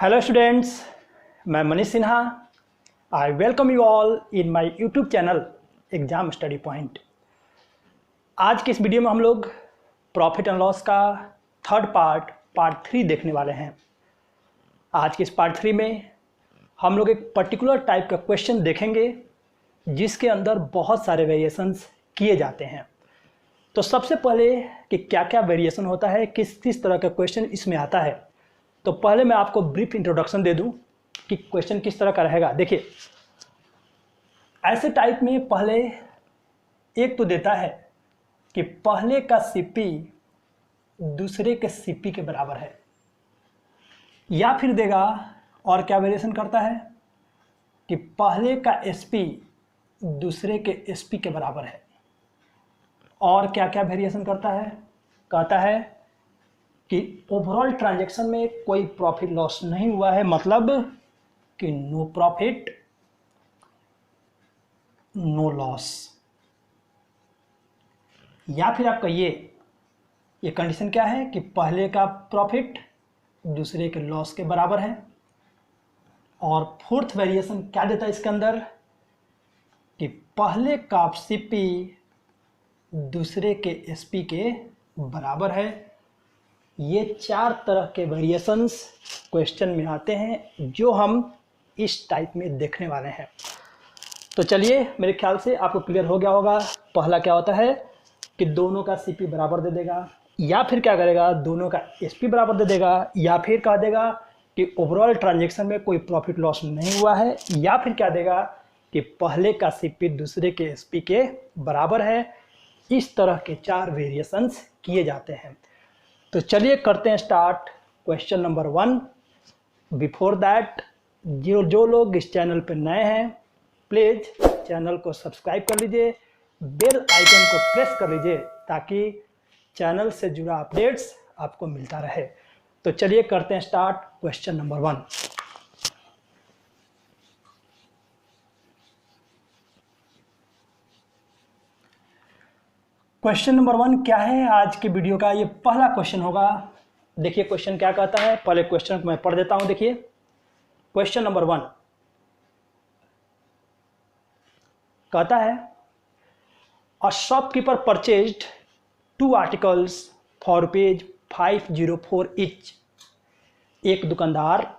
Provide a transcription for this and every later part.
Hello students, मैं Manish Sinha. I welcome you all in my YouTube channel exam study point. आज के इस video में हम लोग प्रॉफिट एंड लॉस का थर्ड पार्ट 3 देखने वाले हैं। आज के इस पार्ट 3 में हम लोग एक पर्टिकुलर टाइप का क्वेश्चन देखेंगे जिसके अंदर बहुत सारे वेरिएशंस किए जाते हैं। तो सबसे पहले कि क्या क्या वेरिएशन होता है, किस किस तरह का क्वेश्चन इसमें आता है, तो पहले मैं आपको ब्रीफ इंट्रोडक्शन दे दूं कि क्वेश्चन किस तरह का रहेगा। देखिए, ऐसे टाइप में पहले एक तो देता है कि पहले का सीपी दूसरे के सीपी के बराबर है, या फिर देगा और क्या वेरिएशन करता है कि पहले का एसपी दूसरे के एसपी के बराबर है। और क्या क्या वेरिएशन करता है, कहता है कि ओवरऑल ट्रांजैक्शन में कोई प्रॉफिट लॉस नहीं हुआ है, मतलब कि नो प्रॉफिट नो लॉस। या फिर आप कहिए ये कंडीशन क्या है कि पहले का प्रॉफिट दूसरे के लॉस के बराबर है। और फोर्थ वेरिएशन क्या देता है इसके अंदर कि पहले का सीपी दूसरे के एसपी के बराबर है। ये 4 तरह के वेरिएशंस क्वेश्चन में आते हैं जो हम इस टाइप में देखने वाले हैं। तो चलिए, मेरे ख्याल से आपको क्लियर हो गया होगा। पहला क्या होता है कि दोनों का सीपी बराबर दे देगा, या फिर क्या करेगा दोनों का एसपी बराबर दे देगा, या फिर कह देगा कि ओवरऑल ट्रांजैक्शन में कोई प्रॉफिट लॉस नहीं हुआ है, या फिर क्या देगा कि पहले का सीपी दूसरे के एसपी के बराबर है। इस तरह के 4 वेरिएशंस किए जाते हैं। तो चलिए करते हैं start question number 1। Before that, जो लोग इस चैनल पर नए हैं प्लीज़ चैनल को सब्सक्राइब कर लीजिए, बेल आइकन को प्रेस कर लीजिए ताकि चैनल से जुड़ा अपडेट्स आपको मिलता रहे। तो चलिए करते हैं start question number 1। Question number 1 क्या है आज के वीडियो का, ये पहला क्वेश्चन होगा। देखिए क्वेश्चन क्या कहता है, पहले क्वेश्चन को मैं पढ़ देता हूं। देखिए क्वेश्चन नंबर 1 कहता है a shopkeeper purchased 2 articles for ₹504 each. एक दुकानदार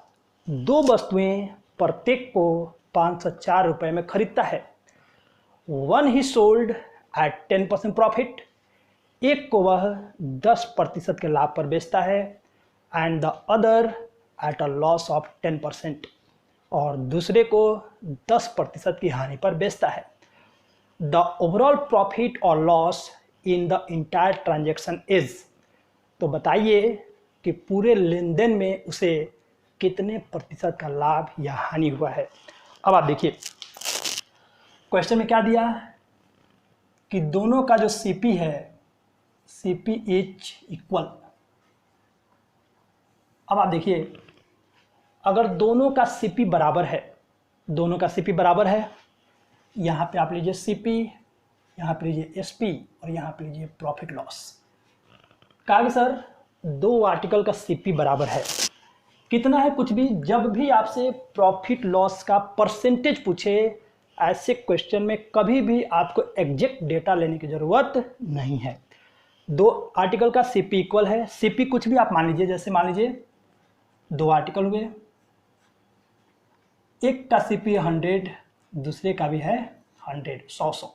2 वस्तुएं प्रत्येक को 504 रुपए में खरीदता है। One he sold at 10% profit, एक को वह 10% के लाभ पर बेचता है, and the other at a loss of 10%, और दूसरे को 10% की हानि पर बेचता है। द ओवरऑल प्रॉफिट और loss in the entire transaction is. तो बताइए कि पूरे लेन देन में उसे कितने प्रतिशत का लाभ या हानि हुआ है। अब आप देखिए क्वेश्चन में क्या दिया कि दोनों का जो सीपी है, सीपी इज इक्वल। अब आप देखिए अगर दोनों का सीपी बराबर है, दोनों का सीपी बराबर है, यहाँ पे आप लीजिए सीपी, यहाँ पे लीजिए एसपी, और यहाँ पे लीजिए प्रॉफिट लॉस। कहा कि सर 2 आर्टिकल का सीपी बराबर है, कितना है कुछ भी। जब भी आपसे प्रॉफिट लॉस का परसेंटेज पूछे, ऐसे क्वेश्चन में कभी भी आपको एग्जैक्ट डेटा लेने की ज़रूरत नहीं है। 2 आर्टिकल का सीपी इक्वल है। सीपी कुछ भी आप मान लीजिए, जैसे मान लीजिए 2 आर्टिकल हुए, एक का सीपी 100, दूसरे का भी है 100, 100।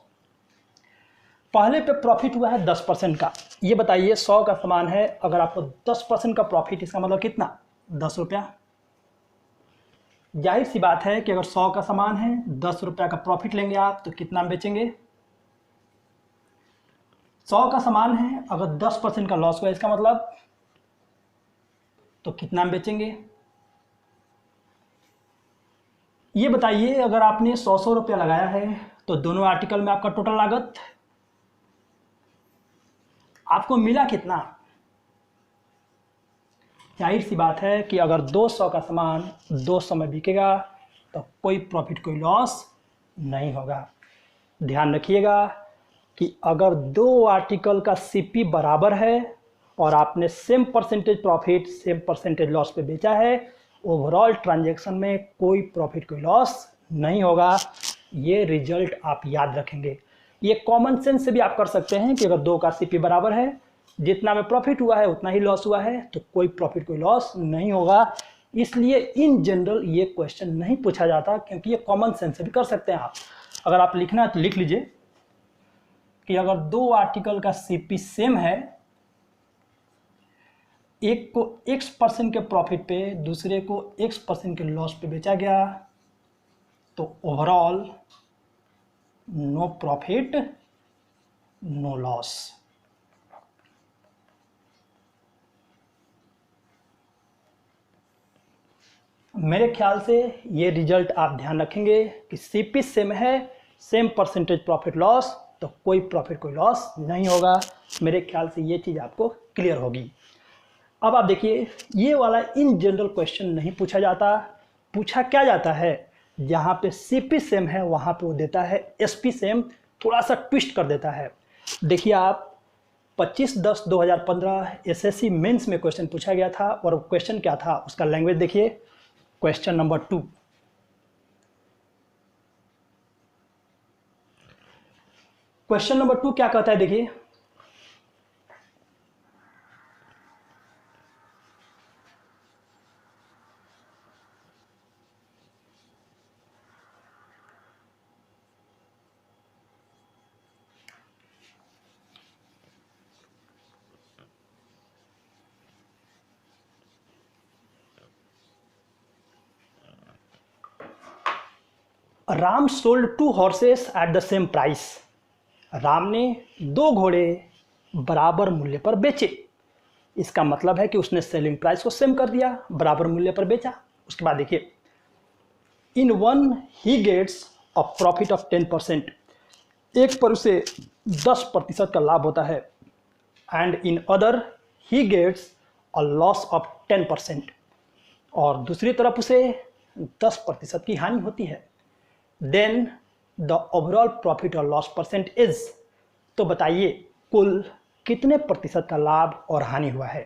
पहले पे प्रॉफिट हुआ है 10% का। ये बताइए 100 का सामान है, अगर आपको 10% का प्रॉफिट, इसका मतलब कितना, 10 रुपया। जाहिर सी बात है कि अगर 100 का सामान है, 10 रुपया का प्रॉफिट लेंगे आप, तो कितना में बेचेंगे। 100 का सामान है, अगर 10% का लॉस हुआ, इसका मतलब तो कितना में बेचेंगे। ये बताइए अगर आपने 100 रुपया लगाया है, तो दोनों आर्टिकल में आपका टोटल लागत आपको मिला कितना। जाहिर सी बात है कि अगर 200 का सामान 200 में बिकेगा तो कोई प्रॉफिट कोई लॉस नहीं होगा। ध्यान रखिएगा कि अगर 2 आर्टिकल का सीपी बराबर है और आपने same percentage profit same percentage loss पे बेचा है, ओवरऑल ट्रांजैक्शन में कोई प्रॉफिट कोई लॉस नहीं होगा। ये रिजल्ट आप याद रखेंगे। ये कॉमन सेंस से भी आप कर सकते हैं कि अगर 2 का सीपी बराबर है, जितना में प्रॉफिट हुआ है उतना ही लॉस हुआ है, तो कोई प्रॉफिट कोई लॉस नहीं होगा। इसलिए इन जनरल ये क्वेश्चन नहीं पूछा जाता, क्योंकि ये कॉमन सेंस से भी कर सकते हैं आप। अगर आप लिखना है तो लिख लीजिए कि अगर 2 आर्टिकल का सीपी सेम है, एक को x% के प्रॉफिट पे, दूसरे को x% के लॉस पे बेचा गया, तो overall no profit no loss. मेरे ख्याल से ये रिजल्ट आप ध्यान रखेंगे कि सीपी सेम है, सेम परसेंटेज प्रॉफिट लॉस, तो कोई प्रॉफिट कोई लॉस नहीं होगा। मेरे ख्याल से ये चीज़ आपको क्लियर होगी। अब आप देखिए, ये वाला इन जनरल क्वेश्चन नहीं पूछा जाता। पूछा क्या जाता है, जहाँ पे सीपी सेम है वहाँ पे वो देता है एसपी सेम, थोड़ा सा ट्विस्ट कर देता है। देखिए आप 25/10/2015 एसएससी मेंस में क्वेश्चन पूछा गया था, और क्वेश्चन क्या था उसका लैंग्वेज देखिए। क्वेश्चन नंबर 2, क्वेश्चन नंबर 2 क्या कहता है, देखिए Ram sold 2 horses at the same price. Ram ने 2 घोड़े बराबर मूल्य पर बेचे। इसका मतलब है कि उसने सेलिंग प्राइस को सेम कर दिया, बराबर मूल्य पर बेचा। उसके बाद देखिए, in one he gets a profit of 10%, एक पर उसे 10% का लाभ होता है, and in other he gets a loss of 10%, और दूसरी तरफ उसे 10% की हानि होती है। देन द ओवरऑल प्रॉफिट और लॉस परसेंट इज, तो बताइए कुल कितने प्रतिशत का लाभ और हानि हुआ है।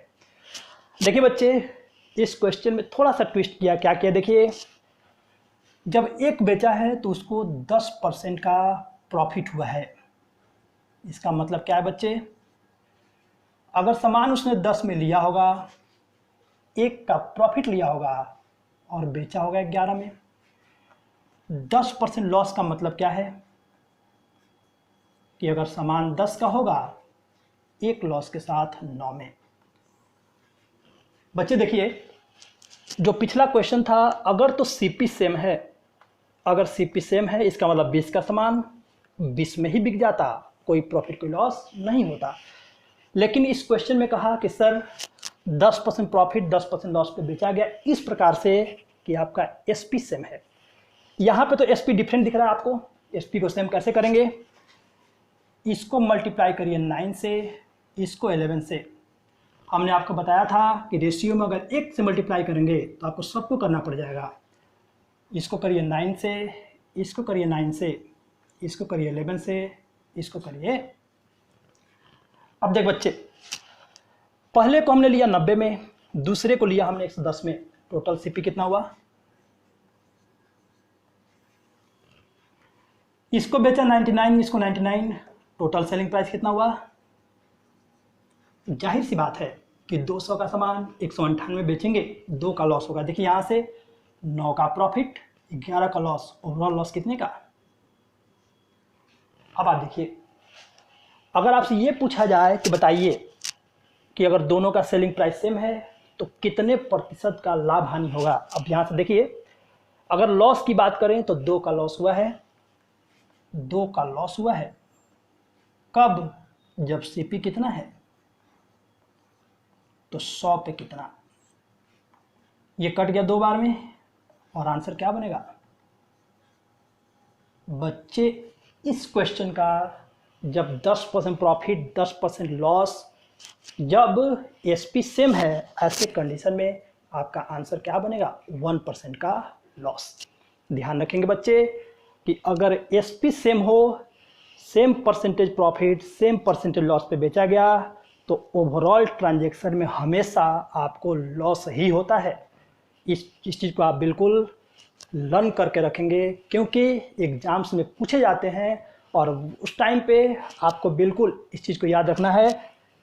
देखिए बच्चे, इस क्वेश्चन में थोड़ा सा ट्विस्ट किया। क्या किया, देखिए जब एक बेचा है तो उसको 10% का प्रॉफिट हुआ है। इसका मतलब क्या है बच्चे, अगर सामान उसने 10 में लिया होगा, 1 का प्रॉफिट लिया होगा और बेचा होगा 11 में, 10% लॉस का मतलब क्या है कि अगर सामान 10 का होगा, 1 लॉस के साथ 9 में। बच्चे देखिए, जो पिछला क्वेश्चन था, अगर तो सीपी सेम है, अगर सीपी सेम है इसका मतलब 20 का सामान 20 में ही बिक जाता, कोई प्रॉफिट कोई लॉस नहीं होता। लेकिन इस क्वेश्चन में कहा कि सर 10% प्रॉफिट 10% लॉस पे बेचा गया, इस प्रकार से कि आपका एसपी सेम है। यहाँ पे तो एसपी डिफरेंट दिख रहा है आपको। एसपी को सेम कैसे करेंगे, इसको मल्टीप्लाई करिए 9 से, इसको 11 से। हमने आपको बताया था कि रेशियो में अगर 1 से मल्टीप्लाई करेंगे तो आपको सबको करना पड़ जाएगा। इसको करिए 9 से, इसको करिए 9 से, इसको करिए 11 से, इसको करिए। अब देख बच्चे, पहले को हमने लिया 90 में, दूसरे को लिया हमने 110 में, टोटल सीपी कितना हुआ। इसको बेचा 99, इसको 99, टोटल सेलिंग प्राइस कितना हुआ। जाहिर सी बात है कि 200 का सामान 198 बेचेंगे, 2 का लॉस होगा। देखिए यहाँ से 9 का प्रॉफिट, 11 का लॉस, ओवरऑल लॉस कितने का। अब आप देखिए, अगर आपसे ये पूछा जाए कि बताइए कि अगर दोनों का सेलिंग प्राइस सेम है तो कितने प्रतिशत का लाभ हानि होगा। अब यहाँ से देखिए, अगर लॉस की बात करें तो 2 का लॉस हुआ है, 2 का लॉस हुआ है। कब, जब सीपी कितना है, तो 100 पे कितना। ये कट गया 2 बार में, और आंसर क्या बनेगा बच्चे। इस क्वेश्चन का जब 10% प्रॉफिट 10% लॉस, जब एसपी सेम है, ऐसे कंडीशन में आपका आंसर क्या बनेगा, 1% का लॉस। ध्यान रखेंगे बच्चे कि अगर एसपी सेम हो, same percentage profit same percentage loss पे बेचा गया, तो ओवरऑल ट्रांजैक्शन में हमेशा आपको लॉस ही होता है। इस चीज़ को आप बिल्कुल लर्न करके रखेंगे, क्योंकि एग्ज़ाम्स में पूछे जाते हैं और उस टाइम पे आपको बिल्कुल इस चीज़ को याद रखना है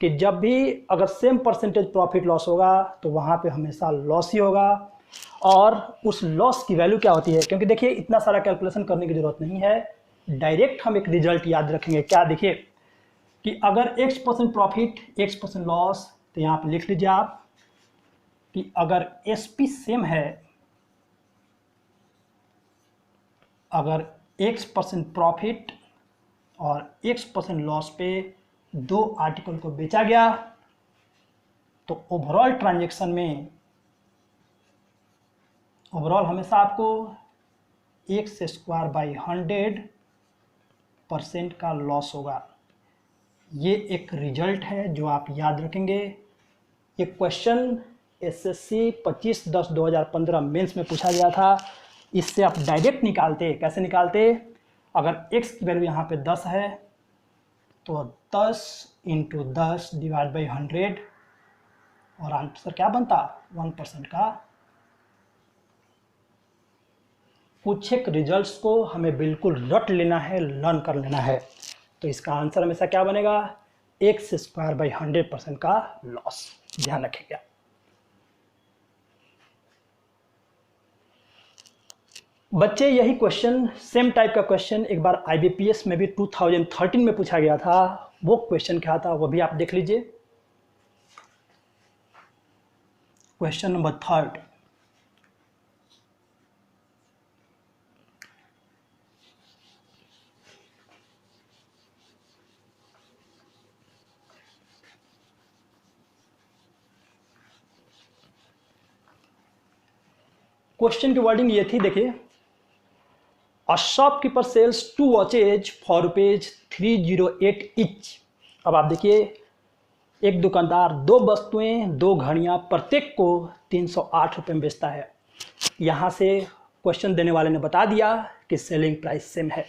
कि जब भी अगर सेम परसेंटेज प्रॉफिट लॉस होगा तो वहाँ पे हमेशा लॉस ही होगा। और उस लॉस की वैल्यू क्या होती है, क्योंकि देखिए इतना सारा कैलकुलेशन करने की ज़रूरत नहीं है, डायरेक्ट हम एक रिजल्ट याद रखेंगे। क्या, देखिए कि अगर x% प्रॉफिट x% लॉस, तो यहाँ पे लिख लीजिए आप कि अगर SP सेम है, अगर x% प्रॉफिट और x% लॉस पे दो आर्टिकल को बेचा गया, तो ओवरऑल ट्रांजैक्शन में ओवरऑल हमेशा आपको x²/100% का लॉस होगा। ये एक रिजल्ट है जो आप याद रखेंगे। ये क्वेश्चन SSC 25/10/2015 मेंस में पूछा गया था। इससे आप डायरेक्ट निकालते, कैसे निकालते, अगर x की वैल्यू यहाँ पे 10 है तो 10 × 10 / 100 और आंसर क्या बनता, 1% का। कुछ एक रिजल्ट्स को हमें बिल्कुल रट लेना है, लर्न कर लेना है। तो इसका आंसर हमेशा क्या बनेगा, x²/100% का लॉस, ध्यान रखिएगा। बच्चे यही क्वेश्चन, सेम टाइप का क्वेश्चन एक बार IBPS में भी 2013 में पूछा गया था। वो क्वेश्चन क्या था वो भी आप देख लीजिए। Question number 3। क्वेश्चन की वर्डिंग ये थी, देखिए, a shopkeeper sells 2 watches for ₹308 each. अब आप देखिए, एक दुकानदार 2 वस्तुएं, 2 घड़ियां प्रत्येक को 308 रुपये में बेचता है। यहाँ से क्वेश्चन देने वाले ने बता दिया कि सेलिंग प्राइस सेम है।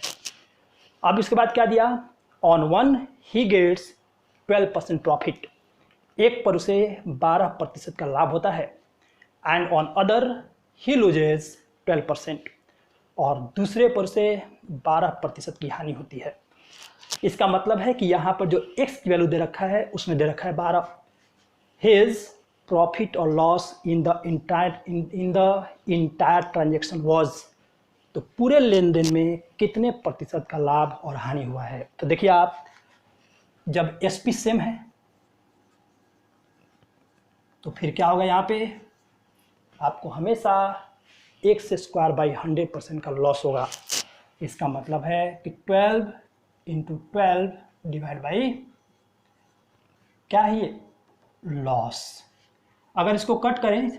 अब इसके बाद क्या दिया, on one he gets 12% profit, एक पर उसे 12% का लाभ होता है, and on other he loses 12%, और दूसरे पर उसे 12% की हानि होती है। इसका मतलब है कि यहाँ पर जो x की वैल्यू दे रखा है उसमें दे रखा है 12। हिज प्रॉफिट और loss in the entire transaction was, तो पूरे लेन देन में कितने प्रतिशत का लाभ और हानि हुआ है। तो देखिए आप, जब SP सेम है तो फिर क्या होगा, यहाँ पे आपको हमेशा x²/100% का लॉस होगा। इसका मतलब है कि 12 × 12 / क्या है ये, लॉस। अगर इसको कट करें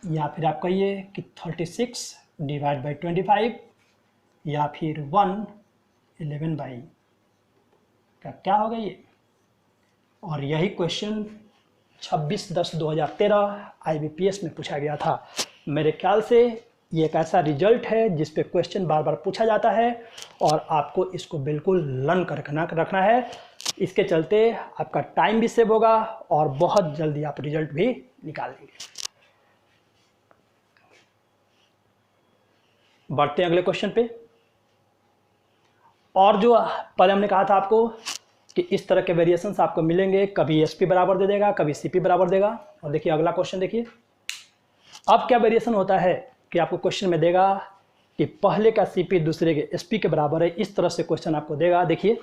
या फिर आप कहिए कि 36 / 25 या फिर 111 का क्या होगा ये। और यही क्वेश्चन 26/10/2013 IBPS में पूछा गया था। मेरे ख्याल से ये एक ऐसा रिजल्ट है जिस पे क्वेश्चन बार बार पूछा जाता है और आपको इसको बिल्कुल लर्न कर रखना है। इसके चलते आपका टाइम भी सेव होगा और बहुत जल्दी आप रिजल्ट भी निकाल लेंगे। बढ़ते हैं अगले क्वेश्चन पे। और जो पहले हमने कहा था आपको कि इस तरह के वेरिएशंस आपको मिलेंगे, कभी SP बराबर दे देगा, कभी CP बराबर देगा। और देखिए अगला क्वेश्चन, देखिए अब क्या वेरिएशन होता है कि आपको क्वेश्चन में देगा कि पहले का CP दूसरे के SP के बराबर है। इस तरह से क्वेश्चन आपको देगा। देखिए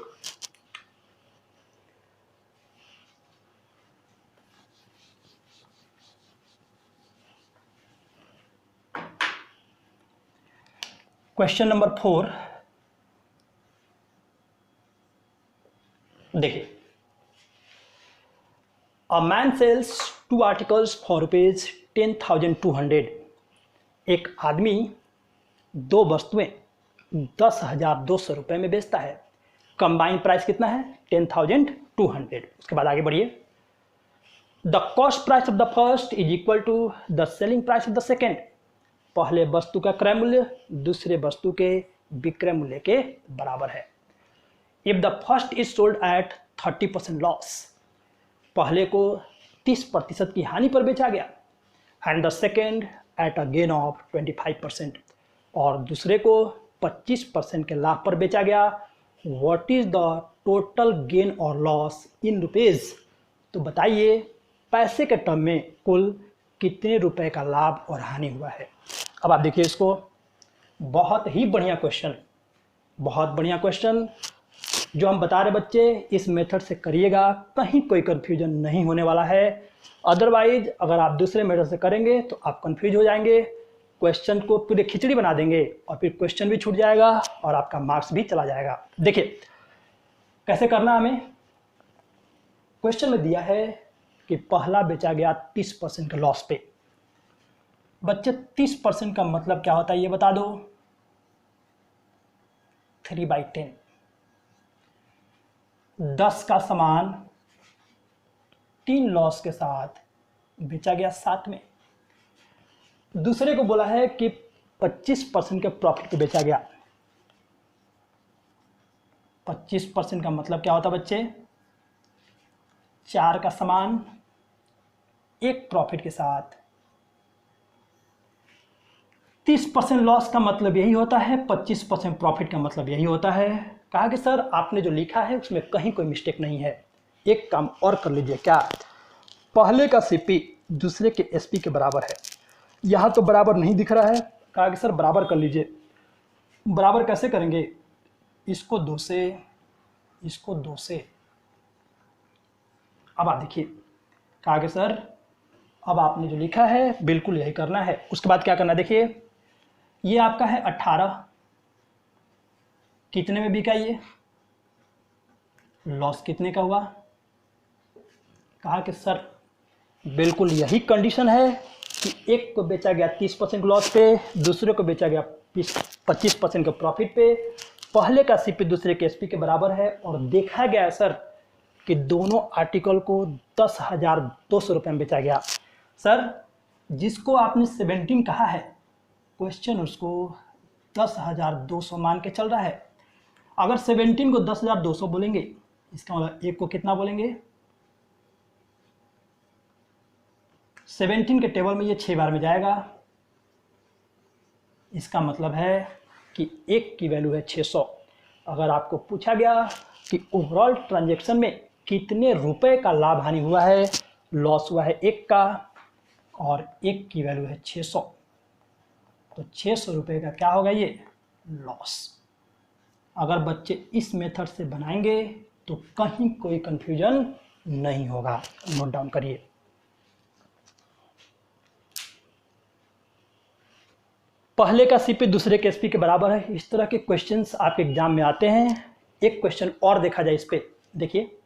क्वेश्चन नंबर 4, देखिए, a man sells 2 articles for ₹10,200। एक आदमी 2 वस्तुएं 10,200 रुपये में बेचता है। कंबाइंड प्राइस कितना है, 10,200। उसके बाद आगे बढ़िए, the cost price of the first is equal to the selling price of the second. पहले वस्तु का क्रय मूल्य दूसरे वस्तु के विक्रय मूल्य के बराबर है। If the first is sold at 30% loss, पहले को 30% की हानि पर बेचा गया, and the second eight a gain of 25%, और दूसरे को 25% के लाभ पर बेचा गया। What is the total gain और लॉस इन रुपीज? तो बताइए पैसे के टर्म में कुल कितने रुपए का लाभ और हानि हुआ है। अब आप देखिए इसको, बहुत ही बढ़िया क्वेश्चन, बहुत बढ़िया क्वेश्चन जो हम बता रहे बच्चे, इस मेथड से करिएगा, कहीं कोई कंफ्यूजन नहीं होने वाला है। अदरवाइज अगर आप दूसरे मेथड से करेंगे तो आप कंफ्यूज हो जाएंगे, क्वेश्चन को पूरे खिचड़ी बना देंगे और फिर क्वेश्चन भी छूट जाएगा और आपका मार्क्स भी चला जाएगा। देखिए कैसे करना हमें, क्वेश्चन में दिया है कि पहला बेचा गया 30% के लॉस पे। बच्चे 30% का मतलब क्या होता है ये बता दो। 3/10, 10 का सामान 3 लॉस के साथ बेचा गया 7 में। दूसरे को बोला है कि 25% के प्रॉफिट पे बेचा गया। 25% का मतलब क्या होता है बच्चे, 4 का सामान 1 प्रॉफिट के साथ। 30% लॉस का मतलब यही होता है, 25% प्रॉफिट का मतलब यही होता है। कहा कि सर आपने जो लिखा है उसमें कहीं कोई मिस्टेक नहीं है, एक काम और कर लीजिए। क्या? पहले का सीपी दूसरे के एसपी के बराबर है। यहाँ तो बराबर नहीं दिख रहा है, कहा कि सर बराबर कर लीजिए। बराबर कैसे करेंगे, इसको 2 से, इसको 2 से। अब आप देखिए, कहा कि सर अब आपने जो लिखा है बिल्कुल यही करना है। उसके बाद क्या करना है, देखिए ये आपका है 18, कितने में बिका ये, लॉस कितने का हुआ। कहा कि सर बिल्कुल यही कंडीशन है कि एक को बेचा गया 30% लॉस पे, दूसरे को बेचा गया 25% के प्रॉफिट पे। पहले का सीपी दूसरे के एसपी के बराबर है और देखा गया है सर कि दोनों आर्टिकल को 10,200 रुपये में बेचा गया। सर जिसको आपने 17 कहा है, क्वेश्चन उसको 10,200 मान के चल रहा है। अगर 17 को 10,200 बोलेंगे, इसका मतलब एक को कितना बोलेंगे, 17 के टेबल में ये 6 बार में जाएगा। इसका मतलब है कि एक की वैल्यू है 600। अगर आपको पूछा गया कि ओवरऑल ट्रांजैक्शन में कितने रुपए का लाभ हानि हुआ है, लॉस हुआ है 1 का, और 1 की वैल्यू है 600, तो 600 रुपये का क्या होगा ये, लॉस। अगर बच्चे इस मेथड से बनाएंगे तो कहीं कोई कंफ्यूजन नहीं होगा, नोट डाउन करिए। पहले का सीपी दूसरे के एसपी के बराबर है। इस तरह के क्वेश्चंस आपके एग्जाम में आते हैं। एक क्वेश्चन और देखा जाए इस पे, देखिए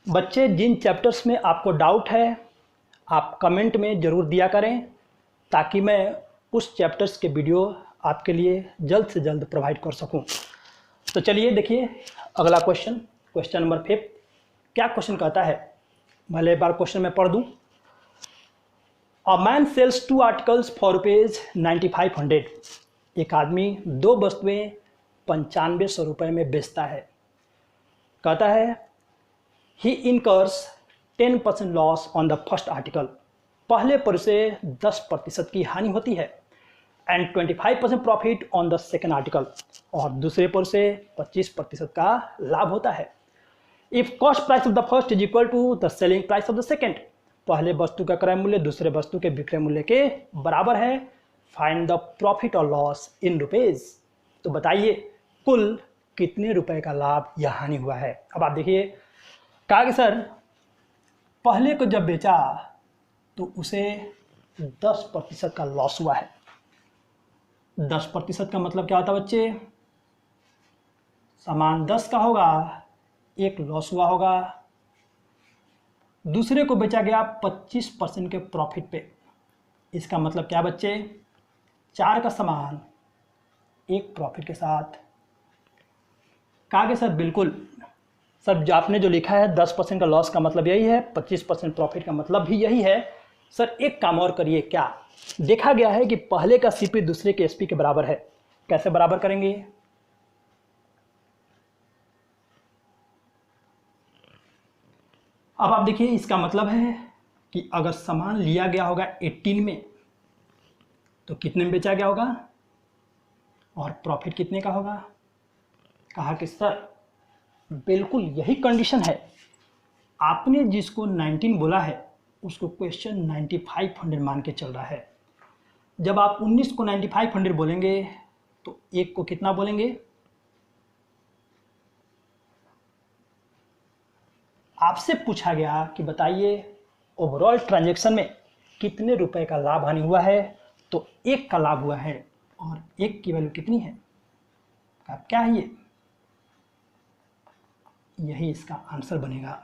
बच्चे जिन चैप्टर्स में आपको डाउट है आप कमेंट में ज़रूर दिया करें, ताकि मैं उस चैप्टर्स के वीडियो आपके लिए जल्द से जल्द प्रोवाइड कर सकूं। तो चलिए देखिए अगला क्वेश्चन, क्वेश्चन नंबर 5। क्या क्वेश्चन कहता है, पहले एक बार क्वेश्चन में पढ़ दूं। A man sells 2 articles for ₹9500। एक आदमी 2 वस्तुएं 9500 रुपये में बेचता है। कहता है he incurs 10% loss on the first article. पहले पर उसे 10% की हानि होती है, and 25% profit on the second article, और दूसरे पर उसे 25% का लाभ होता है। If cost price of the first is equal to the selling price of the second. पहले वस्तु का क्रय मूल्य दूसरे वस्तु के विक्रय मूल्य के बराबर है। फाइंड द प्रॉफिट और लॉस इन रुपीज। तो बताइए कुल कितने रुपए का लाभ या हानि हुआ है। अब आप देखिए, कहा कि सर पहले को जब बेचा तो उसे 10% का लॉस हुआ है। 10% का मतलब क्या होता है बच्चे, सामान 10 का होगा, 1 लॉस हुआ होगा। दूसरे को बेचा गया 25% के प्रॉफिट पे। इसका मतलब क्या बच्चे, 4 का सामान 1 प्रॉफिट के साथ। कहा कि सर बिल्कुल सर, जो आपने जो लिखा है 10% का लॉस का मतलब यही है, 25% प्रॉफिट का मतलब भी यही है। सर एक काम और करिए, क्या देखा गया है कि पहले का सीपी दूसरे के एसपी के बराबर है, कैसे बराबर करेंगे? अब आप देखिए, इसका मतलब है कि अगर सामान लिया गया होगा 18 में तो कितने में बेचा गया होगा और प्रॉफिट कितने का होगा? कहा कि सर बिल्कुल यही कंडीशन है, आपने जिसको 19 बोला है उसको क्वेश्चन 9500 मान के चल रहा है। जब आप 19 को 9500 बोलेंगे तो एक को कितना बोलेंगे? आपसे पूछा गया कि बताइए ओवरऑल ट्रांजैक्शन में कितने रुपए का लाभ हानि हुआ है, तो एक का लाभ हुआ है और एक की वैल्यू कितनी है? अब क्या है ये? यही इसका आंसर बनेगा।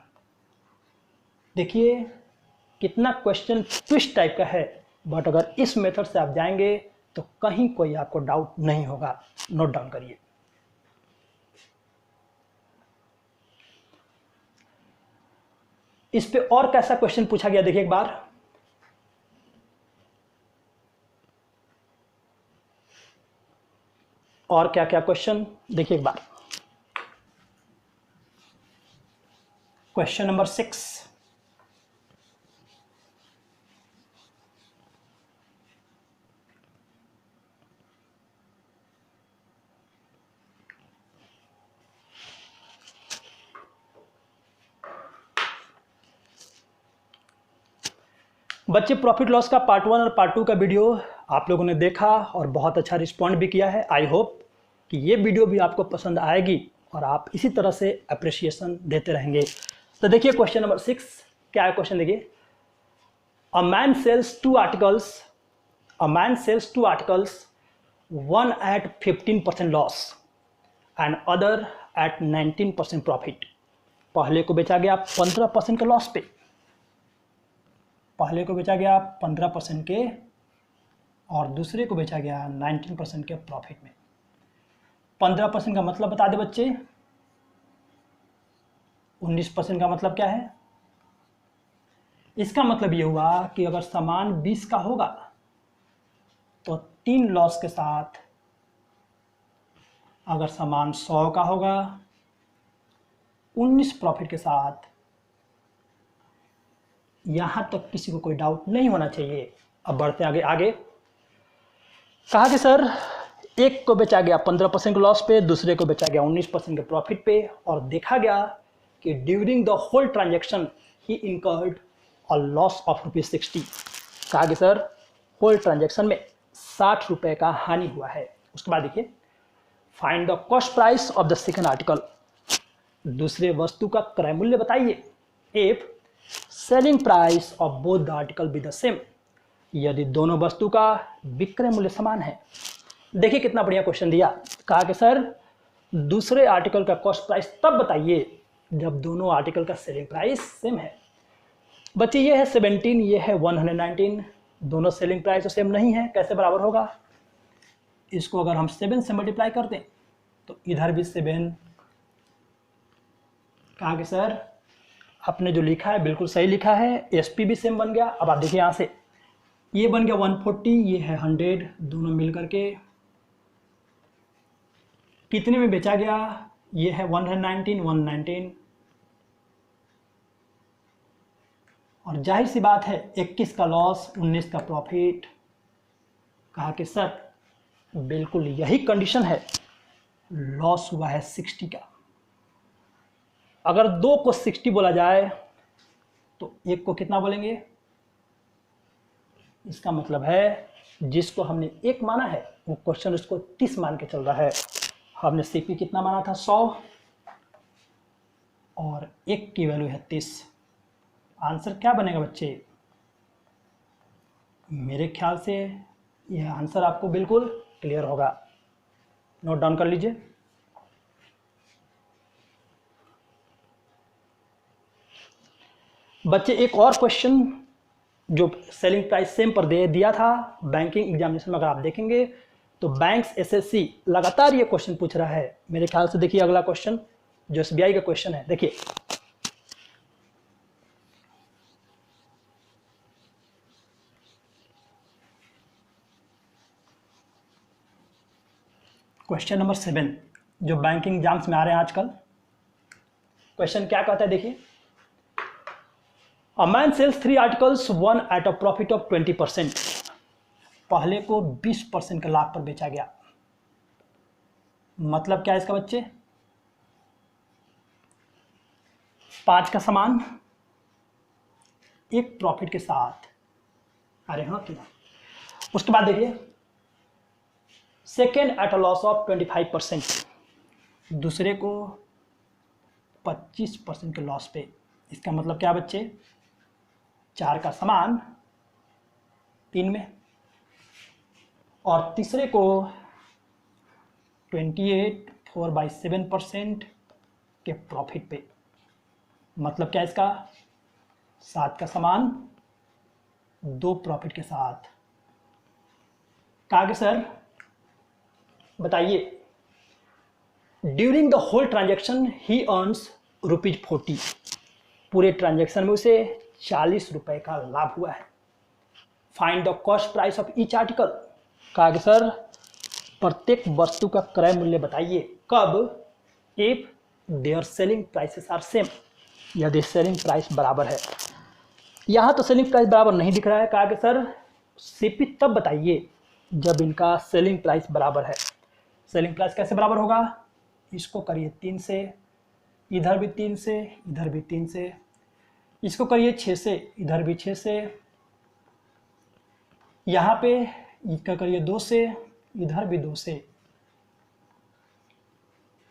देखिए कितना क्वेश्चन ट्विस्ट टाइप का है, बट अगर इस मेथड से आप जाएंगे तो कहीं कोई आपको डाउट नहीं होगा। नोट डाउन करिए। इस पे और कैसा क्वेश्चन पूछा गया देखिए एक बार। और क्या क्या क्वेश्चन देखिए एक बार। क्वेश्चन नंबर 6, बच्चे प्रॉफिट लॉस का पार्ट 1 और पार्ट 2 का वीडियो आप लोगों ने देखा और बहुत अच्छा रिस्पॉन्ड भी किया है। आई होप कि ये वीडियो भी आपको पसंद आएगी और आप इसी तरह से अप्रिसिएशन देते रहेंगे। तो देखिए क्वेश्चन नंबर 6 क्या है। क्वेश्चन देखिए, a man sells two articles, one at 15% loss and other at 19% profit. पहले को बेचा गया 15% के लॉस पे, पहले को बेचा गया 15% के और दूसरे को बेचा गया 19% के प्रॉफिट में। 15% का मतलब बता दे बच्चे, 19% का मतलब क्या है? इसका मतलब ये हुआ कि अगर सामान 20 का होगा तो 3 लॉस के साथ, अगर सामान 100 का होगा 19 प्रॉफिट के साथ। यहां तक किसी को कोई डाउट नहीं होना चाहिए। अब बढ़ते आगे। आगे कहा कि सर एक को बेचा गया 15% के लॉस पे, दूसरे को बेचा गया 19% के प्रॉफिट पे, और देखा गया कि during the whole transaction he incurred a loss of ₹60। कहा कि सर होल ट्रांजैक्शन में 60 रुपए का हानि हुआ है। उसके बाद देखिए, find the cost price of the second article. दूसरे वस्तु का क्रय मूल्य बताइए। If selling price of both the article be the same, यदि दोनों वस्तु का विक्रय मूल्य समान है। देखिए कितना बढ़िया क्वेश्चन दिया। कहा कि सर दूसरे आर्टिकल का कॉस्ट प्राइस तब बताइए जब दोनों आर्टिकल का सेलिंग प्राइस सेम है। बच्चे ये है 17, ये है 119, दोनों सेलिंग प्राइस तो सेम नहीं है, कैसे बराबर होगा? इसको अगर हम 7 से मल्टीप्लाई कर दें तो इधर भी 7। कहा कि सर आपने जो लिखा है बिल्कुल सही लिखा है, एसपी भी सेम बन गया। अब आप देखिए यहाँ से ये बन गया 140, ये है 100, दोनों मिल करके कितने में बेचा गया? ये है 119, और जाहिर सी बात है 21 का लॉस 19 का प्रॉफिट। कहा कि सर बिल्कुल यही कंडीशन है, लॉस हुआ है 60 का। अगर 2 को 60 बोला जाए तो एक को कितना बोलेंगे? इसका मतलब है जिसको हमने 1 माना है वो क्वेश्चन उसको 30 मान के चल रहा है। हमने सीपी कितना माना था? 100, और 1 की वैल्यू है 30। आंसर क्या बनेगा बच्चे? मेरे ख्याल से यह आंसर आपको बिल्कुल क्लियर होगा। नोट डाउन कर लीजिए। बच्चे एक और क्वेश्चन जो सेलिंग प्राइस सेम पर दे दिया था बैंकिंग एग्जामिनेशन में, अगर आप देखेंगे तो बैंक्स एसएससी लगातार ये क्वेश्चन पूछ रहा है। मेरे ख्याल से देखिए अगला क्वेश्चन जो एसबीआई का क्वेश्चन है, देखिए क्वेश्चन नंबर 7 जो बैंकिंग एग्जाम्स में आ रहे हैं आजकल। क्वेश्चन क्या कहता है, देखिए a man sells 3 articles, one at a profit of 20%। पहले को 20% के लाभ पर बेचा गया। मतलब क्या है इसका बच्चे, 5 का सामान एक प्रॉफिट के साथ। अरे हाँ क्यों। उसके बाद देखिए second at a loss of 25%, दूसरे को 25% के लॉस पे। इसका मतलब क्या बच्चे, 4 का सामान 3 में, और तीसरे को 28 4/7% के प्रॉफिट पे। मतलब क्या इसका, 7 का सामान 2 प्रॉफिट के साथ। कहा कि सर बताइए during the whole transaction he earns ₹40। पूरे ट्रांजैक्शन में उसे 40 रुपए का लाभ हुआ है। Find the cost price of each article. कहा कि सर प्रत्येक वस्तु का क्रय मूल्य बताइए। कब, if their selling prices are same, यदि सेलिंग प्राइस बराबर है। यहाँ तो सेलिंग प्राइस बराबर नहीं दिख रहा है। कहा कि सर सीपी तब बताइए जब इनका सेलिंग प्राइस बराबर है। सेलिंग प्राइस कैसे बराबर होगा, इसको करिए 3 से, इधर भी 3 से, इधर भी 3 से, इसको करिए 6 से, इधर भी 6 से, यहाँ पे इसका करिए 2 से, इधर भी 2 से।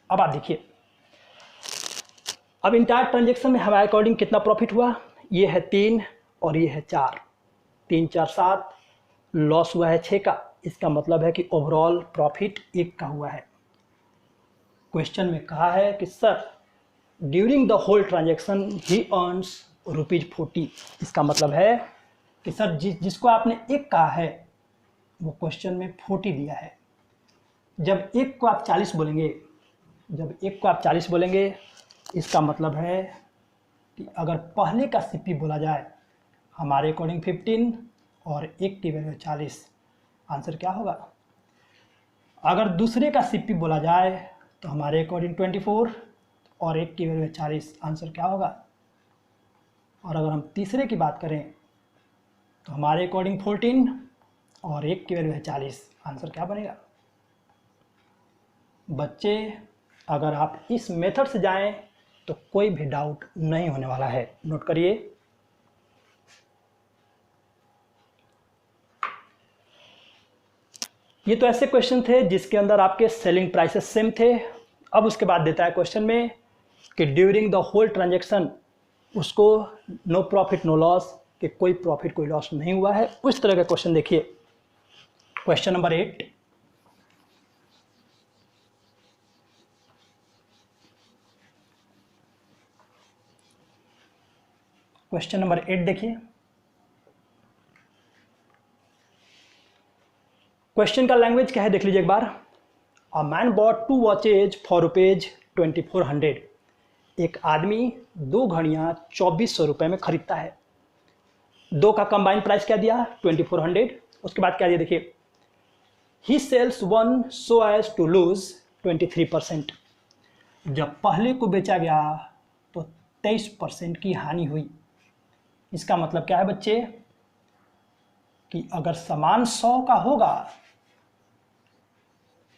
अब आप देखिए अब इंटायर ट्रांजेक्शन में हमारे अकॉर्डिंग कितना प्रॉफिट हुआ, ये है 3 और ये है 4, 3 4 7, लॉस हुआ है 6 का। इसका मतलब है कि ओवरऑल प्रॉफिट 1 का हुआ है। क्वेश्चन में कहा है कि sir during the whole transaction he earns ₹40। इसका मतलब है कि सर जिसको आपने 1 कहा है वो क्वेश्चन में 40 दिया है। जब 1 को आप 40 बोलेंगे, जब 1 को आप 40 बोलेंगे, इसका मतलब है कि अगर पहले का सीपी बोला जाए हमारे अकॉर्डिंग 15 और 1 की वैल्यू 40, आंसर क्या होगा। अगर दूसरे का सीपी बोला जाए तो हमारे अकॉर्डिंग 24 और 1 की वैल्यू 40, आंसर क्या होगा। और अगर हम तीसरे की बात करें तो हमारे अकॉर्डिंग 14 और 1 की वैल्यू है 40, आंसर क्या बनेगा। बच्चे अगर आप इस मेथड से जाएं तो कोई भी डाउट नहीं होने वाला है। नोट करिए ये तो ऐसे क्वेश्चन थे जिसके अंदर आपके सेलिंग प्राइसेस सेम थे। अब उसके बाद देता है क्वेश्चन में कि ड्यूरिंग द होल ट्रांजैक्शन उसको नो प्रॉफिट नो लॉस, कि कोई प्रॉफिट कोई लॉस नहीं हुआ है। उस तरह का क्वेश्चन देखिए क्वेश्चन नंबर 8। क्वेश्चन नंबर 8 देखिए, क्वेश्चन का लैंग्वेज क्या है देख लीजिए एक बार। A man bought 2 watches for ₹2400। एक आदमी 2 घड़ियां 2400 रुपए में खरीदता है। 2 का कंबाइंड प्राइस क्या दिया, 2400। उसके बाद क्या दिया देखिए, he sells 1 so as to lose 23%। जब पहले को बेचा गया तो 23% की हानि हुई। इसका मतलब क्या है बच्चे कि अगर सामान 100 का होगा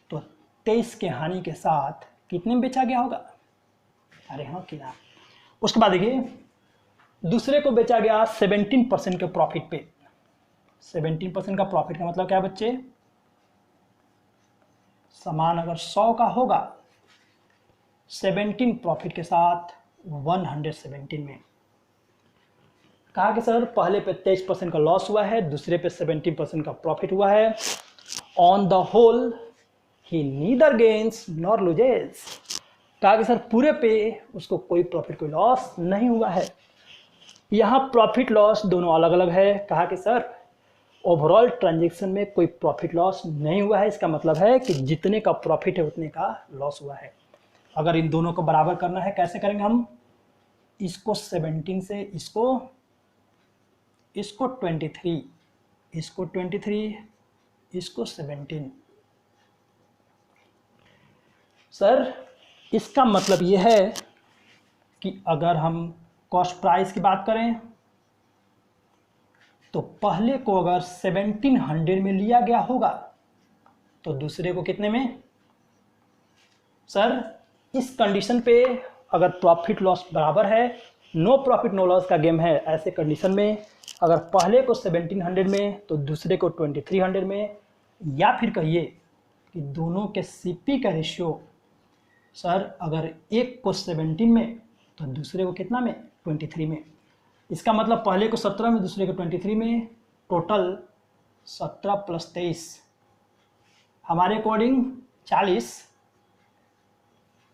तो 23 के हानि के साथ कितने में बेचा गया होगा। अरे हाँ कि ना। उसके बाद देखिए दूसरे को बेचा गया 17% के प्रॉफिट पे। 17% का प्रॉफिट का मतलब क्या है बच्चे, सामान अगर 100 का होगा 17 प्रॉफिट के साथ 117 में। कहा कि सर पहले पे 23% का लॉस हुआ है, दूसरे पे 17% का प्रॉफिट हुआ है। On the whole he neither gains nor loses. कहा कि सर पूरे पे उसको कोई प्रॉफिट कोई लॉस नहीं हुआ है। यहाँ प्रॉफिट लॉस दोनों अलग अलग है। कहा कि सर ओवरऑल ट्रांजैक्शन में कोई प्रॉफिट लॉस नहीं हुआ है, इसका मतलब है कि जितने का प्रॉफिट है उतने का लॉस हुआ है। अगर इन दोनों को बराबर करना है कैसे करेंगे हम, इसको 17 से इसको 23, इसको 23, इसको 17। सर इसका मतलब ये है कि अगर हम कॉस्ट प्राइस की बात करें तो पहले को अगर 1700 में लिया गया होगा तो दूसरे को कितने में। सर इस कंडीशन पे अगर प्रॉफिट लॉस बराबर है, नो प्रॉफिट नो लॉस का गेम है, ऐसे कंडीशन में अगर पहले को 1700 में तो दूसरे को 2300 में, या फिर कहिए कि दोनों के सीपी का रेशियो सर अगर एक को 17 में तो दूसरे को कितना में 23 में, इसका मतलब पहले को 17 में दूसरे को 23 में, टोटल 17 + 23 हमारे अकॉर्डिंग 40,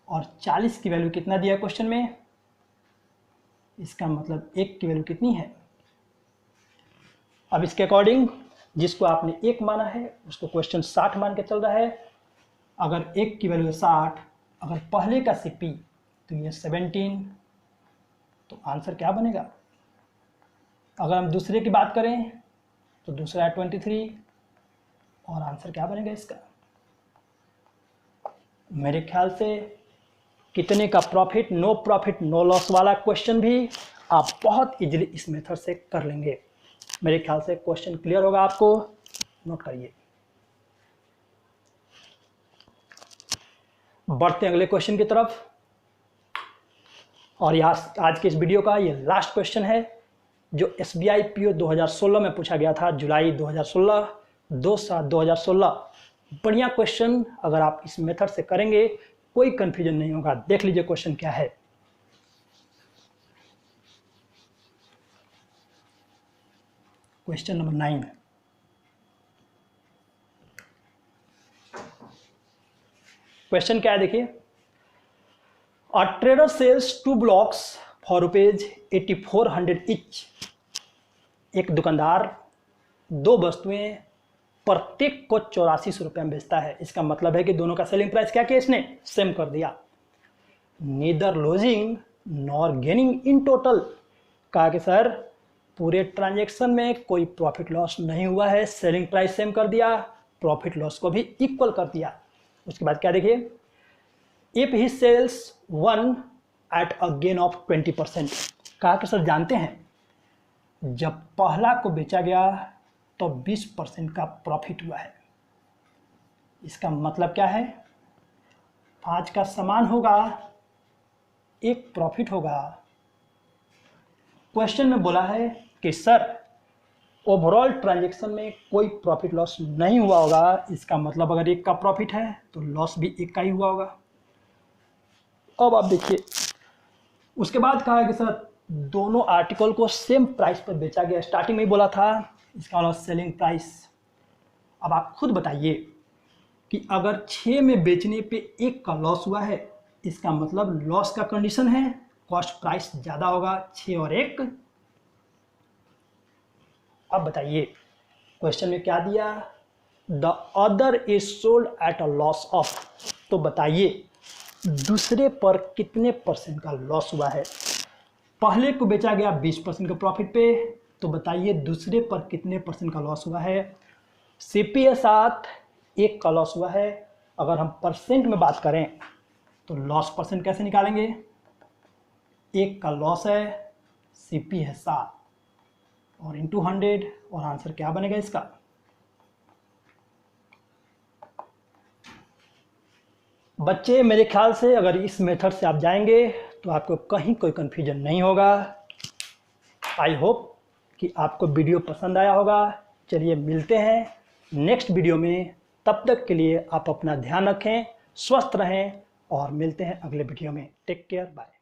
और 40 की वैल्यू कितना दिया क्वेश्चन में, इसका मतलब 1 की वैल्यू कितनी है। अब इसके अकॉर्डिंग जिसको आपने 1 माना है उसको क्वेश्चन 60 मान के चल रहा है। अगर 1 की वैल्यू 60, अगर पहले का सीपी तो ये 17, तो आंसर क्या बनेगा। अगर हम दूसरे की बात करें तो दूसरा है 23, और आंसर क्या बनेगा इसका। मेरे ख्याल से कितने का profit, no profit no loss वाला क्वेश्चन भी आप बहुत इजीली इस मेथड से कर लेंगे। मेरे ख्याल से क्वेश्चन क्लियर होगा आपको, नोट करिए। बढ़ते हैं अगले क्वेश्चन की तरफ, और आज के इस वीडियो का ये लास्ट क्वेश्चन है जो SBI PO 2016 में पूछा गया था, जुलाई 2016, 2/7/2016। बढ़िया क्वेश्चन, अगर आप इस मेथड से करेंगे कोई कंफ्यूजन नहीं होगा। देख लीजिए क्वेश्चन क्या है। क्वेश्चन नंबर 9, क्वेश्चन क्या है देखिए। A trader sells 2 blocks for ₹8400 each. एक दुकानदार 2 वस्तुएं प्रत्येक को 8400 रुपये में बेचता है। इसका मतलब है कि दोनों का सेलिंग प्राइस क्या किया, इसने सेम कर दिया। Neither losing nor gaining in total, कहा कि सर पूरे ट्रांजैक्शन में कोई प्रॉफिट लॉस नहीं हुआ है, सेलिंग प्राइस सेम कर दिया, प्रॉफिट लॉस को भी इक्वल कर दिया। उसके बाद क्या देखिए, if he sells 1 at a gain of 20%, कहा कि सर जानते हैं जब पहला को बेचा गया तो 20% का प्रॉफिट हुआ है। इसका मतलब क्या है, 5 का सामान होगा, 1 प्रॉफिट होगा। क्वेश्चन में बोला है कि सर ओवरऑल ट्रांजैक्शन में कोई प्रॉफिट लॉस नहीं हुआ होगा। इसका मतलब अगर 1 का प्रॉफिट है तो लॉस भी 1 का ही हुआ होगा। अब आप देखिए, उसके बाद कहा है कि सर दोनों आर्टिकल को सेम प्राइस पर बेचा गया। स्टार्टिंग में ही बोला था, इसका मतलब सेलिंग प्राइस। अब आप खुद बताइए कि अगर 6 में बेचने पे 1 का लॉस हुआ है, इसका मतलब लॉस का कंडीशन है, कॉस्ट प्राइस ज़्यादा होगा, 6 और 1। अब बताइए क्वेश्चन में क्या दिया, the other is sold at a loss of. तो बताइए दूसरे पर कितने % का लॉस हुआ है। पहले को बेचा गया 20% के प्रॉफिट पे, तो बताइए दूसरे पर कितने % का लॉस हुआ है। सीपी के साथ 1 का लॉस हुआ है। अगर हम परसेंट में बात करें तो लॉस % कैसे निकालेंगे, 1 का लॉस है, सीपी है 7 और इंटू 100, और आंसर क्या बनेगा इसका। बच्चे मेरे ख्याल से अगर इस मेथड से आप जाएंगे तो आपको कहीं कोई कन्फ्यूजन नहीं होगा। आई होप कि आपको वीडियो पसंद आया होगा। चलिए मिलते हैं नेक्स्ट वीडियो में, तब तक के लिए आप अपना ध्यान रखें, स्वस्थ रहें, और मिलते हैं अगले वीडियो में। Take care, bye.